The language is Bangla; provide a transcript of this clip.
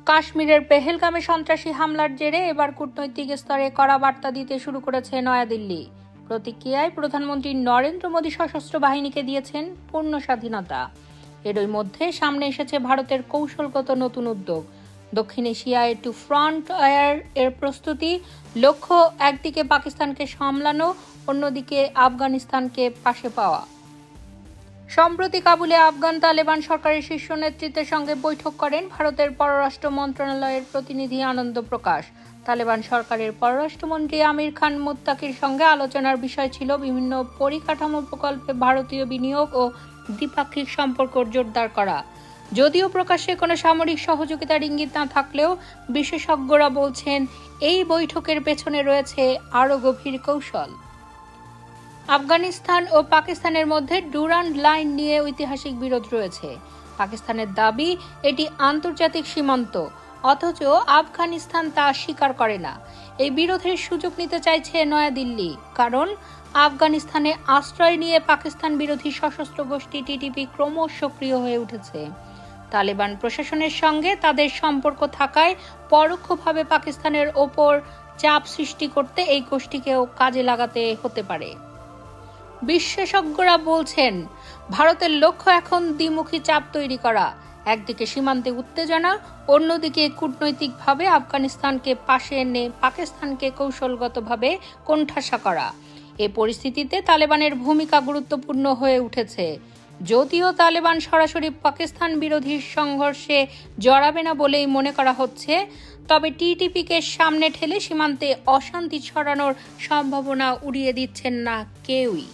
কাশ্মীরের পেহেলগামে সন্ত্রাসী হামলার জেরে এবার কূটনৈতিক স্তরে কড়া বার্তা দিতে শুরু করেছে নয়াদিল্লি। প্রতিক্রিয়ায় প্রধানমন্ত্রী নরেন্দ্র মোদী সশস্ত্র বাহিনীকে দিয়েছেন পূর্ণ স্বাধীনতা। এরই মধ্যে সামনে এসেছে ভারতের কৌশলগত নতুন উদ্যোগ। দক্ষিণ এশিয়ায় টু ফ্রন্ট ওয়ার এর প্রস্তুতি, লক্ষ্য একদিকে পাকিস্তানকে সামলানো, অন্যদিকে আফগানিস্তানকে পাশে পাওয়া। সম্প্রতি কাবুলে আফগান তালেবান সরকারের শীর্ষ নেতৃত্বের সঙ্গে বৈঠক করেন ভারতের পররাষ্ট্র মন্ত্রণালয়ের প্রতিনিধি আনন্দ প্রকাশ। তালেবান সরকারের পররাষ্ট্রমন্ত্রী আমির খান মুত্তাকির সঙ্গে আলোচনার বিষয় ছিল বিভিন্ন পরিকাঠামো প্রকল্পে ভারতীয় বিনিয়োগ ও দ্বিপাক্ষিক সম্পর্ক জোরদার করা। যদিও প্রকাশ্যে কোনো সামরিক সহযোগিতার ইঙ্গিত না থাকলেও বিশেষজ্ঞরা বলছেন এই বৈঠকের পেছনে রয়েছে আরও গভীর কৌশল। আফগানিস্তান ও পাকিস্তানের মধ্যে ডুরান্ড লাইন নিয়ে ঐতিহাসিক বিরোধ রয়েছে। পাকিস্তানের দাবি এটি আন্তর্জাতিক সীমান্ত, অথচ আফগানিস্তান তা স্বীকার করে না। এই বিরোধের সুযোগ নিতে চাইছে নয়াদিল্লি, কারণ আফগানিস্তানে আশ্রয় নিয়ে পাকিস্তান বিরোধী সশস্ত্র গোষ্ঠী টিটিপি ক্রমশ সক্রিয় হয়ে উঠেছে। তালেবান প্রশাসনের সঙ্গে তাদের সম্পর্ক থাকায় পরোক্ষভাবে পাকিস্তানের ওপর চাপ সৃষ্টি করতে এই গোষ্ঠীকেও কাজে লাগাতে হতে পারে। বিশেষজ্ঞরা বলছেন ভারতের লক্ষ্য এখন দ্বিমুখী চাপ তৈরি করা, একদিকে সীমান্তে উত্তেজনা, অন্যদিকে কূটনৈতিকভাবে আফগানিস্তানকে পাশে এনে পাকিস্তানকে কৌশলগতভাবে কোণঠাসা করা। এ পরিস্থিতিতে তালেবানের ভূমিকা গুরুত্বপূর্ণ হয়ে উঠেছে। যদিও তালেবান সরাসরি পাকিস্তান বিরোধী সংঘর্ষে জড়াবে না বলেই মনে করা হচ্ছে, তবে টিটিপিকে সামনে ঠেলে সীমান্তে অশান্তি ছড়ানোর সম্ভাবনা উড়িয়ে দিচ্ছেন না কেউই।